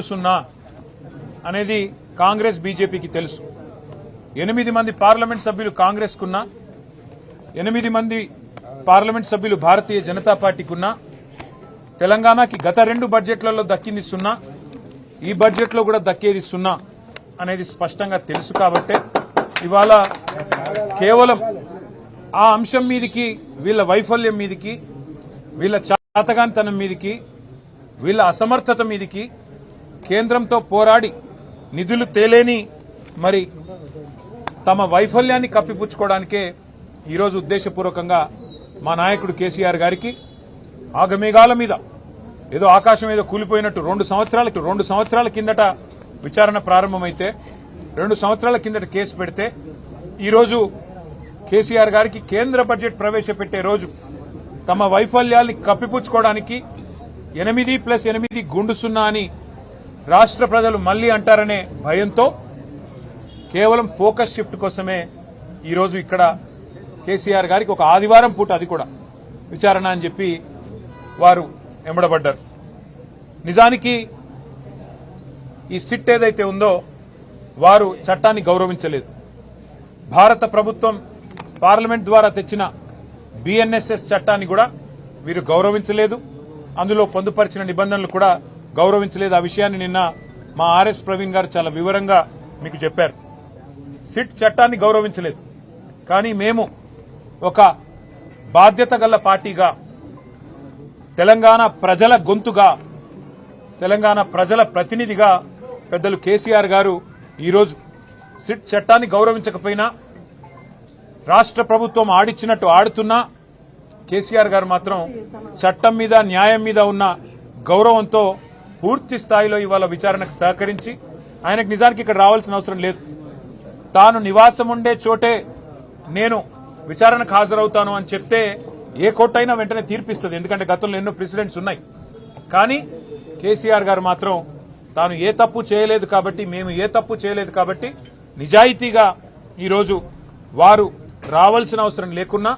సున్నా అనేది కాంగ్రెస్ బీజేపీకి తెలుసు. 8 మంది పార్లమెంట్ సభ్యులు కాంగ్రెస్ కున్నా, 8 మంది పార్లమెంట్ సభ్యులు భారతీయ జనతా పార్టీకున్నా, తెలంగాణకి గత 2 బడ్జెట్లలో దక్కింది సున్నా, ఈ బడ్జెట్లో కూడా దక్కేది సున్నా అనేది స్పష్టంగా తెలుసు. కాబట్టి ఇవాళ కేవలం ఆ అంశం మీదికి, వీళ్ళ వైఫల్యం మీదికి, వీళ్ళ చాతగానితనం మీదికి, వీళ్ళ అసమర్థత మీదికి కేంద్రంతో పోరాడి నిధులు తేలేని మరి తమ వైఫల్యాన్ని కప్పిపుచ్చుకోవడానికే ఈరోజు ఉద్దేశపూర్వకంగా మా నాయకుడు కేసీఆర్ గారికి ఆగమేఘాల మీద ఏదో ఆకాశం ఏదో కూలిపోయినట్టు 2 సంవత్సరాల కిందట విచారణ ప్రారంభమైతే 2 సంవత్సరాల కిందట కేసు పెడితే ఈరోజు కేసీఆర్ గారికి కేంద్ర బడ్జెట్ ప్రవేశపెట్టే రోజు తమ వైఫల్యాల్ని కప్పిపుచ్చుకోవడానికి 8+8 గుండు సున్నా అని రాష్ట్ర ప్రజలు మళ్లీ అంటారనే భయంతో కేవలం ఫోకస్ షిఫ్ట్ కోసమే ఈరోజు ఇక్కడ కేసీఆర్ గారికి ఒక ఆదివారం పూట, అది కూడా విచారణ అని చెప్పి వారు ఎంబడబడ్డారు. నిజానికి ఈ సిట్ ఏదైతే ఉందో వారు చట్టాన్ని గౌరవించలేదు. భారత ప్రభుత్వం పార్లమెంట్ ద్వారా తెచ్చిన బిఎన్ఎస్ఎస్ చట్టాన్ని కూడా వీరు గౌరవించలేదు. అందులో పొందుపరిచిన నిబంధనలు కూడా గౌరవించలేదు. ఆ విషయాన్ని నిన్న మా ఆర్ఎస్ ప్రవీణ్ గారు చాలా వివరంగా మీకు చెప్పారు. సిట్ చట్టాన్ని గౌరవించలేదు, కానీ మేము ఒక బాధ్యత గల పార్టీగా, తెలంగాణ ప్రజల గొంతుగా, తెలంగాణ ప్రజల ప్రతినిధిగా పెద్దలు కేసీఆర్ గారు ఈరోజు సిట్ చట్టాన్ని గౌరవించకపోయినా, రాష్ట్ర ప్రభుత్వం ఆడిచ్చినట్టు ఆడుతున్నా కేసీఆర్ గారు మాత్రం చట్టం మీద, న్యాయం మీద ఉన్న గౌరవంతో పూర్తి స్థాయిలో ఇవాళ విచారణకు సహకరించి, ఆయనకు నిజానికి ఇక్కడ రావాల్సిన అవసరం లేదు. తాను నివాసం ఉండే చోటే నేను విచారణకు హాజరవుతాను అని చెప్తే ఏ కోర్టు అయినా వెంటనే తీర్పిస్తుంది, ఎందుకంటే గతంలో ఎన్నో ప్రెసిడెంట్స్ ఉన్నాయి. కానీ కేసీఆర్ గారు మాత్రం తాను ఏ తప్పు చేయలేదు కాబట్టి, మేము ఏ తప్పు చేయలేదు కాబట్టి నిజాయితీగా ఈరోజు వారు రావాల్సిన అవసరం లేకున్నా,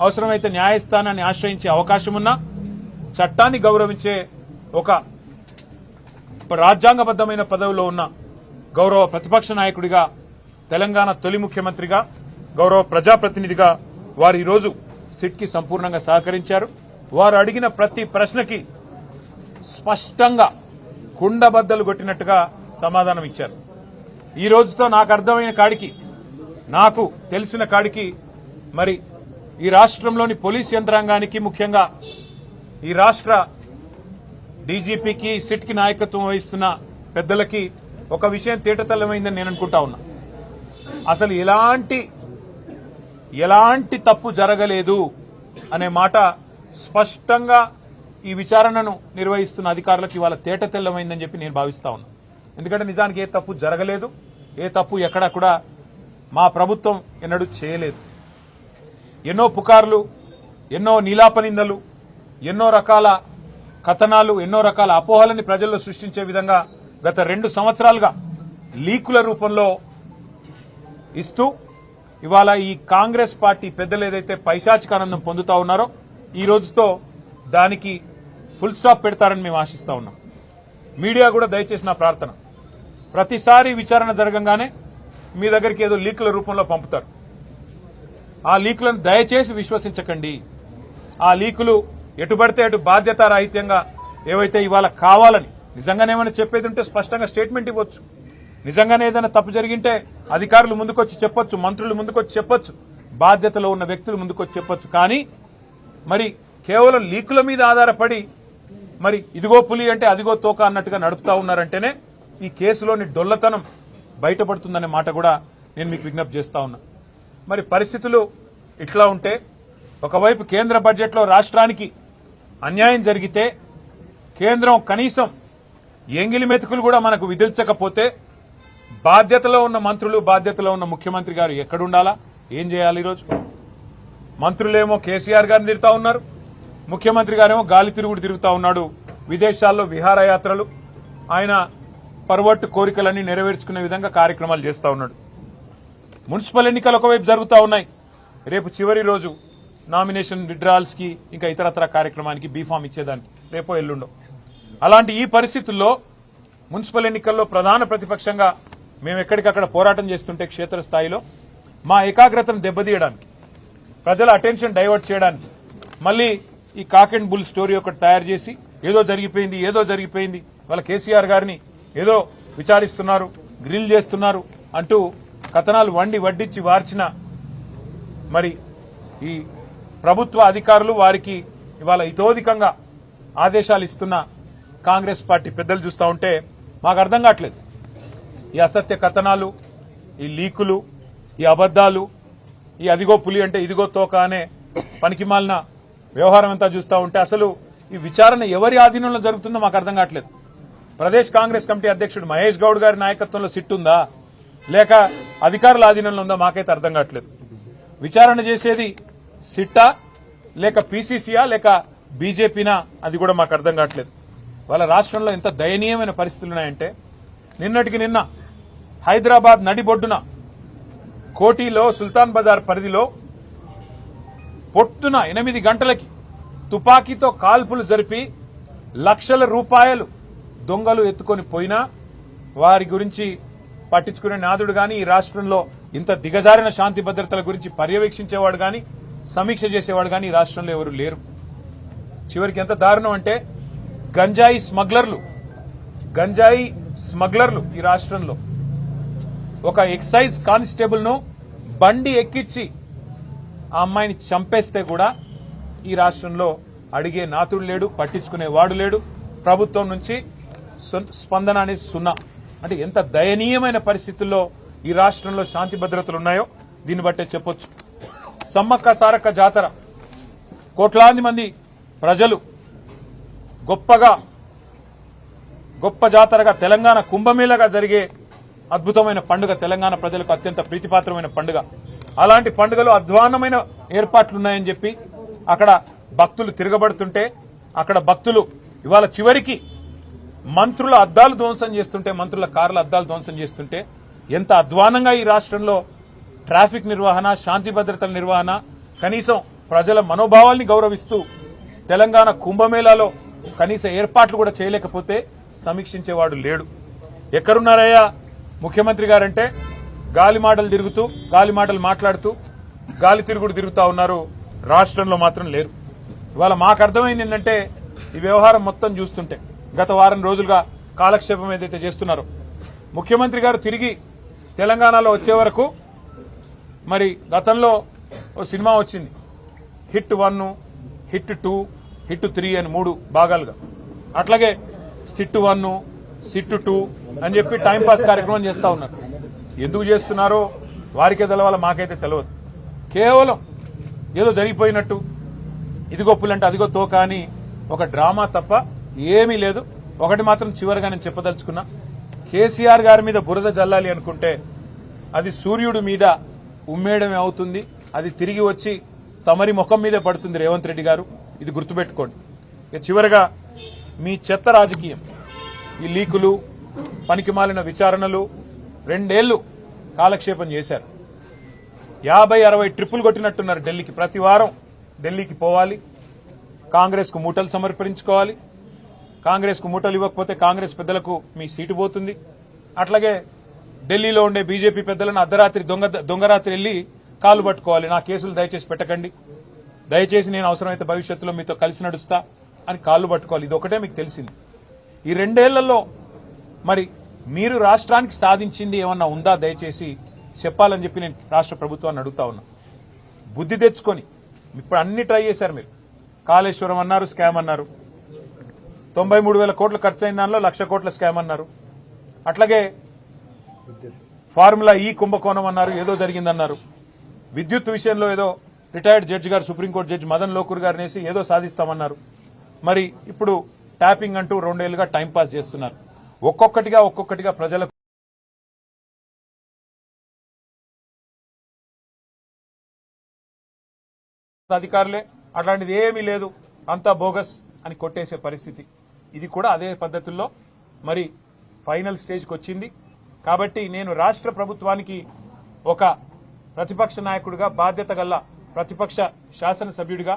అవసరమైతే న్యాయస్థానాన్ని ఆశ్రయించే అవకాశం ఉన్నా, చట్టాన్ని గౌరవించే ఒక రాజ్యాంగబద్దమైన పదవిలో ఉన్న గౌరవ ప్రతిపక్ష నాయకుడిగా, తెలంగాణ తొలి ముఖ్యమంత్రిగా, గౌరవ ప్రజాప్రతినిధిగా వారు ఈరోజు సిట్కి సంపూర్ణంగా సహకరించారు. వారు అడిగిన ప్రతి ప్రశ్నకి స్పష్టంగా కుండబద్దలు కొట్టినట్టుగా సమాధానం ఇచ్చారు. ఈ రోజుతో నాకు అర్థమైన కాడికి, నాకు తెలిసిన కాడికి, మరి ఈ రాష్ట్రంలోని పోలీస్ యంత్రాంగానికి, ముఖ్యంగా ఈ రాష్ట్ర డీజీపీకి, సిట్కి నాయకత్వం వహిస్తున్న పెద్దలకి ఒక విషయం తేటతెల్లమైందని నేను అనుకుంటా ఉన్నా. అసలు ఎలాంటి తప్పు జరగలేదు అనే మాట స్పష్టంగా ఈ విచారణను నిర్వహిస్తున్న అధికారులకు ఇవాళ తేటతెల్లమైందని చెప్పి నేను భావిస్తా ఉన్నా. ఎందుకంటే నిజానికి ఏ తప్పు జరగలేదు, ఏ తప్పు ఎక్కడా కూడా మా ప్రభుత్వం ఎన్నడూ చేయలేదు. ఎన్నో పుకార్లు, ఎన్నో నీలాపనిందలు, ఎన్నో రకాల కథనాలు, ఎన్నో రకాల అపోహలని ప్రజల్లో సృష్టించే విధంగా గత 2 సంవత్సరాలుగా లీకుల రూపంలో ఇస్తూ ఇవాళ ఈ కాంగ్రెస్ పార్టీ పెద్దలు ఏదైతే పైశాచికానందం పొందుతా ఉన్నారో ఈ రోజుతో దానికి ఫుల్ స్టాప్ పెడతారని మేము ఆశిస్తా ఉన్నాం. మీడియా కూడా దయచేసి నా ప్రార్థన, ప్రతిసారి విచారణ జరగంగానే మీ దగ్గరికి ఏదో లీకుల రూపంలో పంపుతారు. ఆ లీకులను దయచేసి విశ్వసించకండి. ఆ లీకులు ఎటుబడితే అటు బాధ్యతారాహిత్యంగా ఏవైతే ఇవాళ కావాలని, నిజంగానే ఏమైనా చెప్పేది ఉంటే స్పష్టంగా స్టేట్మెంట్ ఇవ్వచ్చు. నిజంగానే ఏదైనా తప్పు జరిగింటే అధికారులు ముందుకొచ్చి చెప్పొచ్చు, మంత్రులు ముందుకొచ్చి చెప్పొచ్చు, బాధ్యతలో ఉన్న వ్యక్తులు ముందుకొచ్చి చెప్పొచ్చు. కానీ మరి కేవలం లీకుల మీద ఆధారపడి మరి ఇదిగో పులి అంటే అదిగో తోక అన్నట్టుగా నడుపుతా ఉన్నారంటేనే ఈ కేసులోని డొల్లతనం బయటపడుతుందనే మాట కూడా నేను మీకు విజ్ఞప్తి చేస్తా ఉన్నా. మరి పరిస్థితులు ఇట్లా ఉంటే, ఒకవైపు కేంద్ర బడ్జెట్లో రాష్ట్రానికి అన్యాయం జరిగితే, కేంద్రం కనీసం ఎంగిలి మెతుకులు కూడా మనకు విధించకపోతే, బాధ్యతలో ఉన్న మంత్రులు, బాధ్యతలో ఉన్న ముఖ్యమంత్రి గారు ఎక్కడుండాలా, ఏం చేయాలి? ఈరోజు మంత్రులేమో కేసీఆర్ గారిని తిరుగుతా ఉన్నారు, ముఖ్యమంత్రి గారేమో గాలి తిరుగుడు తిరుగుతా ఉన్నాడు. విదేశాల్లో విహారయాత్రలు, ఆయన పర్వట్టు కోరికలన్నీ నెరవేర్చుకునే విధంగా కార్యక్రమాలు చేస్తా ఉన్నాడు. మున్సిపల్ ఎన్నికలు ఒకవైపు జరుగుతూ ఉన్నాయి. రేపు చివరి రోజు నామినేషన్ విత్డ్రాల్స్ కి ఇంకా ఇతరత్ర కార్యక్రమానికి బీఫామ్ ఇచ్చేదానికి రేపో ఎల్లుండో. అలాంటి ఈ పరిస్థితుల్లో మున్సిపల్ ఎన్నికల్లో ప్రధాన ప్రతిపక్షంగా మేము ఎక్కడికక్కడ పోరాటం చేస్తుంటే క్షేత్రస్థాయిలో మా ఏకాగ్రతను దెబ్బతీయడానికి, ప్రజల అటెన్షన్ డైవర్ట్ చేయడానికి మళ్ళీ ఈ కాక్ అండ్ బుల్ స్టోరీ ఒకటి తయారు చేసి ఏదో జరిగిపోయింది వాళ్ళ కేసీఆర్ గారిని ఏదో విచారిస్తున్నారు, గ్రిల్ చేస్తున్నారు అంటూ కథనాలు వడ్డించి వార్చిన మరి ఈ ప్రభుత్వ అధికారులు వారికి ఇవాళ ఇతోధికంగా ఆదేశాలు ఇస్తున్న కాంగ్రెస్ పార్టీ పెద్దలు చూస్తూ ఉంటే మాకు అర్థం కావట్లేదు. ఈ అసత్య కథనాలు, ఈ లీకులు, ఈ అబద్దాలు, ఈ అదిగో పులి అంటే ఇదిగో తోక అనే పనికిమాలిన వ్యవహారం అంతా చూస్తూ ఉంటే అసలు ఈ విచారణ ఎవరి ఆధీనంలో జరుగుతుందో మాకు అర్థం కావట్లేదు. ప్రదేశ్ కాంగ్రెస్ కమిటీ అధ్యక్షుడు మహేష్ గౌడ్ గారి నాయకత్వంలో సిట్ ఉందా లేక అధికారుల ఆధీనంలో ఉందా మాకైతే అర్థం కావట్లేదు. విచారణ చేసేది సిట్టా లేక పీసీసీయా లేక బీజేపీనా అది కూడా మాకు అర్థం కావట్లేదు. వాళ్ళ రాష్ట్రంలో ఎంత దయనీయమైన పరిస్థితులు ఉన్నాయంటే నిన్నటికి నిన్న హైదరాబాద్ నడిబొడ్డున కోటిలో సుల్తాన్ బజార్ పరిధిలో పొద్దున 8 గంటలకి తుపాకీతో కాల్పులు జరిపి లక్షల రూపాయలు దొంగలు ఎత్తుకొని పోయినా వారి గురించి పట్టించుకునే నాదుడు గాని, ఈ రాష్ట్రంలో ఇంత దిగజారిన శాంతి భద్రతల గురించి పర్యవేక్షించేవాడు గాని, సమీక్ష చేసేవాడు గాని ఈ రాష్ట్రంలో ఎవరు లేరు. చివరికి ఎంత దారుణం అంటే గంజాయి స్మగ్లర్లు ఈ రాష్ట్రంలో ఒక ఎక్సైజ్ కానిస్టేబుల్ ను బండి ఎక్కించి ఆ అమ్మాయిని చంపేస్తే కూడా ఈ రాష్ట్రంలో అడిగే నాతుడు లేడు, పట్టించుకునేవాడు లేడు. ప్రభుత్వం నుంచి స్పందన అనేది సున్నా. అంటే ఎంత దయనీయమైన పరిస్థితుల్లో ఈ రాష్ట్రంలో శాంతి భద్రతలు ఉన్నాయో దీన్ని బట్టే చెప్పొచ్చు. సమ్మక్క సారక్క జాతర కోట్లాది మంది ప్రజలు గొప్ప జాతరగా తెలంగాణ కుంభమేళగా జరిగే అద్భుతమైన పండుగ, తెలంగాణ ప్రజలకు అత్యంత ప్రీతిపాత్రమైన పండుగ. అలాంటి పండుగలో అధ్వాన్నమైన ఏర్పాట్లున్నాయని చెప్పి అక్కడ భక్తులు తిరగబడుతుంటే, అక్కడ భక్తులు ఇవాళ చివరికి మంత్రుల అద్దాలు ధ్వంసం చేస్తుంటే, మంత్రుల కార్ల అద్దాలు ధ్వంసం చేస్తుంటే ఎంత అధ్వానంగా ఈ రాష్ట్రంలో ట్రాఫిక్ నిర్వహణ, శాంతి భద్రతల నిర్వహణ, కనీసం ప్రజల మనోభావాల్ని గౌరవిస్తూ తెలంగాణ కుంభమేళాలో కనీస ఏర్పాట్లు కూడా చేయలేకపోతే సమీక్షించేవాడు లేడు. ఎక్కడున్నారయ్యా ముఖ్యమంత్రి గారంటే గాలి మాటలు మాట్లాడుతూ గాలి తిరుగుడు తిరుగుతా ఉన్నారు. రాష్ట్రంలో మాత్రం లేరు. ఇవాళ మాకు అర్థమైంది ఏంటంటే ఈ వ్యవహారం మొత్తం చూస్తుంటే గత వారం రోజులుగా కాలక్షేపం ఏదైతే చేస్తున్నారో, ముఖ్యమంత్రి గారు తిరిగి తెలంగాణలో వచ్చే వరకు మరి గతంలో ఓ సినిమా వచ్చింది, హిట్ 1, హిట్ 2, హిట్ 3 అని 3 భాగాలుగా. అట్లాగే సిట్ 1, సిట్ 2 అని చెప్పి టైంపాస్ కార్యక్రమం చేస్తా ఉన్నారు. ఎందుకు చేస్తున్నారో వారికే తెలవాల, మాకైతే తెలియదు. కేవలం ఏదో జరిగిపోయినట్టు ఇదిగో పులంటే అదిగో తోక అని ఒక డ్రామా తప్ప ఏమీ లేదు. ఒకటి మాత్రం చివరిగా నేను చెప్పదలుచుకున్నా, కేసీఆర్ గారి మీద బురద జల్లాలి అనుకుంటే అది సూర్యుడి మీద ఉమ్మేయడమే అవుతుంది. అది తిరిగి వచ్చి తమరి ముఖం మీదే పడుతుంది రేవంత్ రెడ్డి గారు, ఇది గుర్తుపెట్టుకోండి. ఇక చివరిగా మీ చెత్త రాజకీయం, ఈ లీకులు, పనికిమాలిన విచారణలు 2 ఏళ్లు కాలక్షేపం చేశారు. 50-60 ట్రిప్పులు కొట్టినట్టున్నారు ఢిల్లీకి. ప్రతి వారం ఢిల్లీకి పోవాలి, కాంగ్రెస్ కు మూటలు సమర్పించుకోవాలి. కాంగ్రెస్ కు మూటలు ఇవ్వకపోతే కాంగ్రెస్ పెద్దలకు మీ సీటు పోతుంది. అట్లాగే ఢిల్లీలో ఉండే బీజేపీ పెద్దలను అర్ధరాత్రి దొంగరాత్రి వెళ్లి కాలు పట్టుకోవాలి. నా కేసులు దయచేసి పెట్టకండి, దయచేసి నేను అవసరమైతే భవిష్యత్తులో మీతో కలిసి నడుస్తా అని కాళ్లు పట్టుకోవాలి. ఇది ఒకటే మీకు తెలిసింది. ఈ 2 ఏళ్లలో మరి మీరు రాష్ట్రానికి సాధించింది ఏమన్నా ఉందా దయచేసి చెప్పాలని చెప్పి నేను రాష్ట్ర ప్రభుత్వాన్ని అడుగుతా ఉన్నా. బుద్ధి తెచ్చుకొని ఇప్పుడు అన్ని ట్రై చేశారు మీరు. కాళేశ్వరం అన్నారు, స్కామ్ అన్నారు. 93,000 కోట్లు ఖర్చు అయిన దానిలో 1,00,000 కోట్ల స్కామ్ అన్నారు. అట్లాగే ఫార్ములా ఈ కుంభకోణం అన్నారు, ఏదో జరిగిందన్నారు. విద్యుత్ విషయంలో ఏదో రిటైర్డ్ జడ్జి గారు, సుప్రీంకోర్టు జడ్జి మదన్ లోకూర్ గారిని వేసి ఏదో సాధిస్తామన్నారు. మరి ఇప్పుడు ట్యాపింగ్ అంటూ 2 ఏళ్లుగా టైంపాస్ చేస్తున్నారు. ఒక్కొక్కటిగా ప్రజలకు అధికారులే, అట్లాంటిది ఏమీ లేదు, అంతా బోగస్ అని కొట్టేసే పరిస్థితి. ఇది కూడా అదే పద్ధతుల్లో మరి ఫైనల్ స్టేజ్కి వచ్చింది. కాబట్టి నేను రాష్ట్ర ప్రభుత్వానికి ఒక ప్రతిపక్ష నాయకుడిగా, బాధ్యత గల ప్రతిపక్ష శాసనసభ్యుడిగా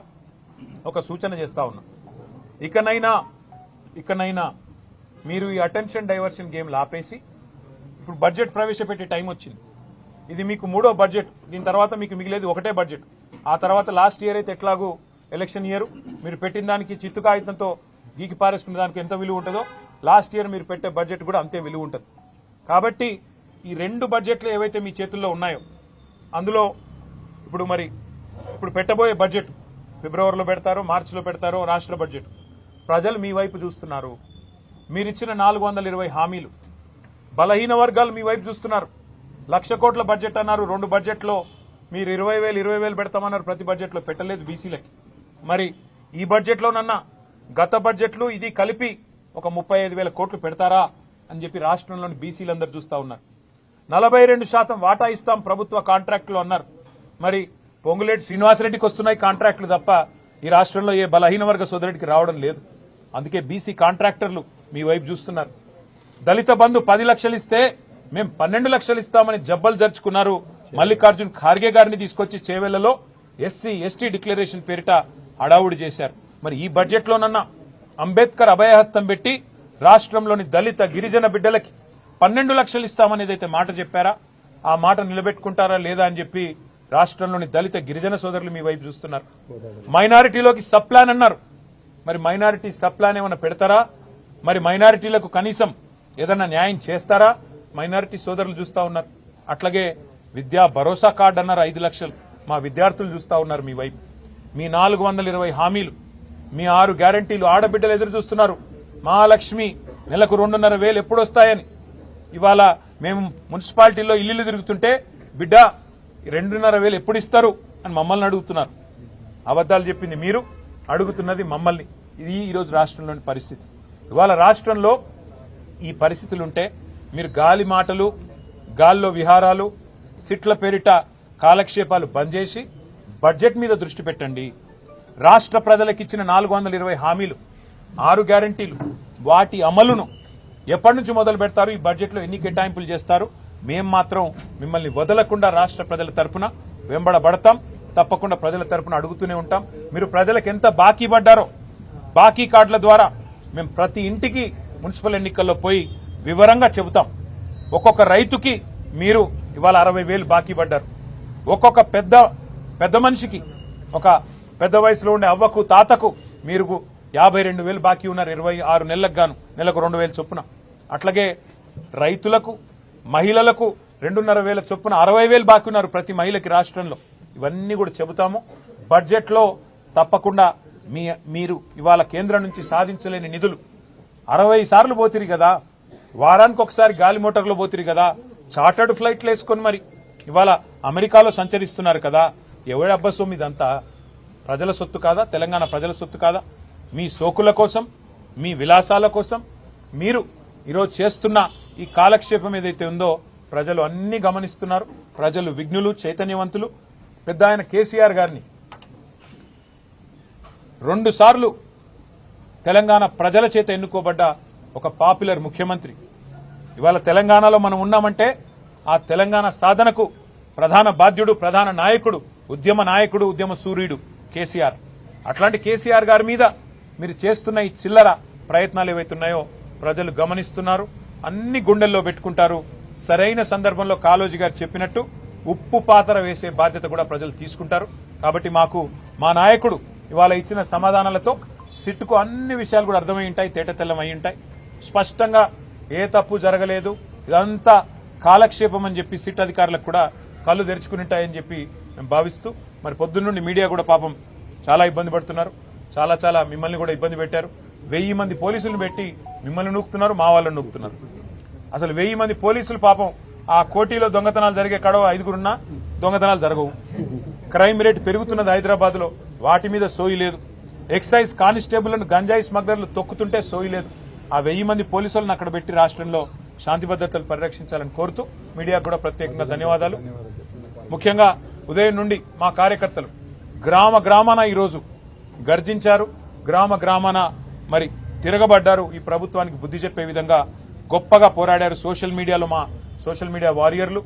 ఒక సూచన చేస్తా ఉన్నా. ఇకనైనా మీరు ఈ అటెన్షన్ డైవర్షన్ గేమ్లు ఆపేసి ఇప్పుడు బడ్జెట్ ప్రవేశపెట్టే టైం వచ్చింది. ఇది మీకు 3వ బడ్జెట్. దీని తర్వాత మీకు మిగిలేది ఒకటే బడ్జెట్. ఆ తర్వాత లాస్ట్ ఇయర్ అయితే ఎట్లాగూ ఎలక్షన్ ఇయర్ మీరు పెట్టిన దానికి చిత్తు కాగితంతో గీకి పారేసుకునే దానికి ఎంత విలువ ఉంటుందో లాస్ట్ ఇయర్ మీరు పెట్టే బడ్జెట్ కూడా అంతే విలువ ఉంటుంది. కాబట్టి ఈ 2 బడ్జెట్లు ఏవైతే మీ చేతుల్లో ఉన్నాయో అందులో ఇప్పుడు పెట్టబోయే బడ్జెట్ ఫిబ్రవరిలో పెడతారో మార్చిలో పెడతారో రాష్ట్ర బడ్జెట్. ప్రజలు మీ వైపు చూస్తున్నారు. మీరిచ్చిన 420 హామీలు బలహీన వర్గాలు మీ వైపు చూస్తున్నారు. 1,00,000 కోట్ల బడ్జెట్ అన్నారు. 2 బడ్జెట్లో మీరు 20,000 పెడతామన్నారు. ప్రతి బడ్జెట్లో పెట్టలేదు బీసీలకి. మరి ఈ బడ్జెట్లోనన్నా గత బడ్జెట్లు ఇది కలిపి ఒక 35,000 కోట్లు పెడతారా అని చెప్పి రాష్ట్రంలోని బీసీలందరూ చూస్తా ఉన్నారు. 42% వాటా ఇస్తాం ప్రభుత్వ కాంట్రాక్టులు అన్నారు. మరి పొంగులేటి శ్రీనివాసరెడ్డికి వస్తున్నాయి కాంట్రాక్టులు తప్ప ఈ రాష్ట్రంలో ఏ బలహీన వర్గ సోదరుడికి రావడం లేదు. అందుకే బీసీ కాంట్రాక్టర్లు మీ వైపు చూస్తున్నారు. దళిత బంధు 10 లక్షలు ఇస్తే మేము 12 లక్షలు ఇస్తామని జబ్బలు జరుచుకున్నారు. మల్లికార్జున్ ఖార్గే గారిని తీసుకొచ్చి చేవెళ్లలో ఎస్సీ ఎస్టీ డిక్లరేషన్ పేరిట హడావుడి చేశారు. మరి ఈ బడ్జెట్లోనన్నా అంబేద్కర్ అభయహస్తం పెట్టి రాష్ట్రంలోని దళిత గిరిజన బిడ్డలకి 12 లక్షలు ఇస్తామనేదైతే మాట చెప్పారా ఆ మాట నిలబెట్టుకుంటారా లేదా అని చెప్పి రాష్ట్రంలోని దళిత గిరిజన సోదరులు మీ వైపు చూస్తున్నారు. మైనారిటీలోకి సబ్ ప్లాన్ అన్నారు. మరి మైనారిటీ సబ్ ప్లాన్ ఏమైనా పెడతారా? మరి మైనారిటీలకు కనీసం ఏదన్నా న్యాయం చేస్తారా? మైనారిటీ సోదరులు చూస్తా ఉన్నారు. అట్లాగే విద్యా భరోసా కార్డు అన్నారు 5 లక్షలు. మా విద్యార్థులు చూస్తా ఉన్నారు మీ వైపు. మీ 420 హామీలు, మీ 6 గ్యారంటీలు ఆడబిడ్డలు ఎదురు చూస్తున్నారు. మహాలక్ష్మి నెలకు 2,500 ఎప్పుడు వస్తాయని. ఇవాళ మేము మున్సిపాలిటీలో ఇల్లు తిరుగుతుంటే బిడ్డ 2,500 ఎప్పుడు ఇస్తారు అని మమ్మల్ని అడుగుతున్నారు. అబద్దాలు చెప్పింది మీరు, అడుగుతున్నది మమ్మల్ని. ఇది ఈరోజు రాష్ట్రంలోని పరిస్థితి. ఇవాళ రాష్ట్రంలో ఈ పరిస్థితులుంటే మీరు గాలి మాటలు, గాల్లో విహారాలు, సిట్ల పేరిట కాలక్షేపాలు బంద్ చేసి బడ్జెట్ మీద దృష్టి పెట్టండి. రాష్ట్ర ప్రజలకిచ్చిన 420 హామీలు, 6 గ్యారంటీలు, వాటి అమలును ఎప్పటి నుంచి మొదలు పెడతారు? ఈ బడ్జెట్లో ఎన్ని కేటాయింపులు చేస్తారు? మేం మాత్రం మిమ్మల్ని వదలకుండా రాష్ట్ర ప్రజల తరపున వెంబడబడతాం. తప్పకుండా ప్రజల తరపున అడుగుతూనే ఉంటాం. మీరు ప్రజలకు ఎంత బాకీ పడ్డారో బాకీ కార్డుల ద్వారా మేము ప్రతి ఇంటికి మున్సిపల్ ఎన్నికల్లో పోయి వివరంగా చెబుతాం. ఒక్కొక్క రైతుకి మీరు ఇవాళ 60,000 బాకీ పడ్డారు. ఒక్కొక్క పెద్ద మనిషికి, ఒక పెద్ద వయసులో ఉండే అవ్వకు తాతకు మీరు 52,000 బాకీ ఉన్నారు. 26 నెలలకు గాను నెలకు 2,000 చొప్పున. అట్లాగే రైతులకు, మహిళలకు 2,500 చొప్పున 60,000 బాకీ ఉన్నారు ప్రతి మహిళకి రాష్ట్రంలో. ఇవన్నీ కూడా చెబుతాము. బడ్జెట్ లో తప్పకుండా మీరు ఇవాళ కేంద్రం నుంచి సాధించలేని నిధులు 60 సార్లు పోతిరి కదా, వారానికి ఒకసారి గాలి మోటార్లో పోతిరి కదా, చార్టర్డ్ ఫ్లైట్లు వేసుకొని మరి ఇవాళ అమెరికాలో సంచరిస్తున్నారు కదా. ఎవరి అబ్బసొమ్ము ఇదంతా? ప్రజల సొత్తు కాదా? తెలంగాణ ప్రజల సొత్తు కాదా? మీ సోకుల కోసం, మీ విలాసాల కోసం మీరు ఈరోజు చేస్తున్న ఈ కాలక్షేపం ఏదైతే ఉందో ప్రజలు అన్ని గమనిస్తున్నారు. ప్రజలు విఘ్నులు, చైతన్యవంతులు. పెద్ద ఆయన కేసీఆర్ గారిని 2 సార్లు తెలంగాణ ప్రజల చేత ఎన్నుకోబడ్డ ఒక పాపులర్ ముఖ్యమంత్రి. ఇవాళ తెలంగాణలో మనం ఉన్నామంటే ఆ తెలంగాణ సాధనకు ప్రధాన బాధ్యుడు, ప్రధాన నాయకుడు, ఉద్యమ సూర్యుడు కేసీఆర్. అట్లాంటి కేసీఆర్ గారి మీద మీరు చేస్తున్న ఈ చిల్లర ప్రయత్నాలు ఏవైతున్నాయో ప్రజలు గమనిస్తున్నారు. అన్ని గుండెల్లో పెట్టుకుంటారు. సరైన సందర్భంలో కాళోజీ గారు చెప్పినట్టు ఉప్పు పాతర వేసే బాధ్యత కూడా ప్రజలు తీసుకుంటారు. కాబట్టి మా నాయకుడు ఇవాళ ఇచ్చిన సమాధానాలతో సిట్టుకు అన్ని విషయాలు కూడా అర్థమై ఉంటాయి, తేటతెల్లం అయి ఉంటాయి. స్పష్టంగా ఏ తప్పు జరగలేదు, ఇదంతా కాలక్షేపం అని చెప్పి సిట్ అధికారులకు కూడా కళ్ళు తెరుచుకుని ఉంటాయని చెప్పి మేము భావిస్తూ, మరి పొద్దున్నుండి మీడియా కూడా పాపం చాలా ఇబ్బంది పడుతున్నారు. చాలా మిమ్మల్ని కూడా ఇబ్బంది పెట్టారు. 1000 మంది పోలీసులను పెట్టి మిమ్మల్ని నూకుతున్నారు, మా వాళ్ళని నూకుతున్నారు. అసలు 1000 మంది పోలీసులు పాపం ఆ కోటిలో దొంగతనాలు జరిగే కడవ 5గురున్నా దొంగతనాలు జరగవు. క్రైమ్ రేట్ పెరుగుతున్నది హైదరాబాద్ లో, వాటి మీద సోయి లేదు. ఎక్సైజ్ కానిస్టేబుల్లను గంజాయి స్మగ్లర్లు తొక్కుతుంటే సోయి లేదు. ఆ 1000 మంది పోలీసులను అక్కడ పెట్టి రాష్ట్రంలో శాంతి భద్రతలు పరిరక్షించాలని కోరుతూ మీడియాకు కూడా ప్రత్యేకంగా ధన్యవాదాలు. ముఖ్యంగా ఉదయం నుండి మా కార్యకర్తలు గ్రామాన ఈరోజు గర్జించారు, గ్రామాన మరి తిరగబడ్డారు. ఈ ప్రభుత్వానికి బుద్ధి చెప్పే విధంగా గొప్పగా పోరాడారు. సోషల్ మీడియాలో మా సోషల్ మీడియా వారియర్లు,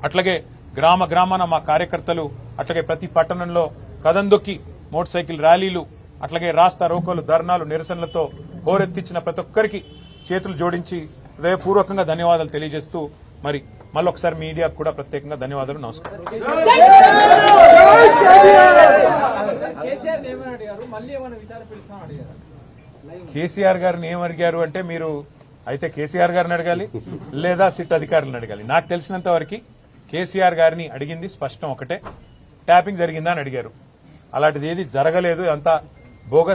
అట్లాగే గ్రామాన మా కార్యకర్తలు, అట్లాగే ప్రతి పట్టణంలో కదందొక్కి మోటార్ సైకిల్ ర్యాలీలు, అట్లాగే రాస్తా రోకోలు, ధర్నాలు, నిరసనలతో హోరెత్తించిన ప్రతి ఒక్కరికి చేతులు జోడించి హృదయపూర్వకంగా ధన్యవాదాలు తెలియజేస్తూ మరి మళ్ళొకసారి మీడియాకు కూడా ప్రత్యేకంగా ధన్యవాదాలు. నమస్కారం. కేసీఆర్ గారిని ఏమడిగారు అంటే మీరు అయితే కేసీఆర్ గారిని అడగాలి లేదా సిట్ అధికారులను అడగాలి. నాకు తెలిసినంత వరకు కేసీఆర్ గారిని అడిగింది స్పష్టం ఒకటే, ట్యాపింగ్ జరిగిందా అని అడిగారు. అలాంటిది ఏది జరగలేదు, అంతా బోగస్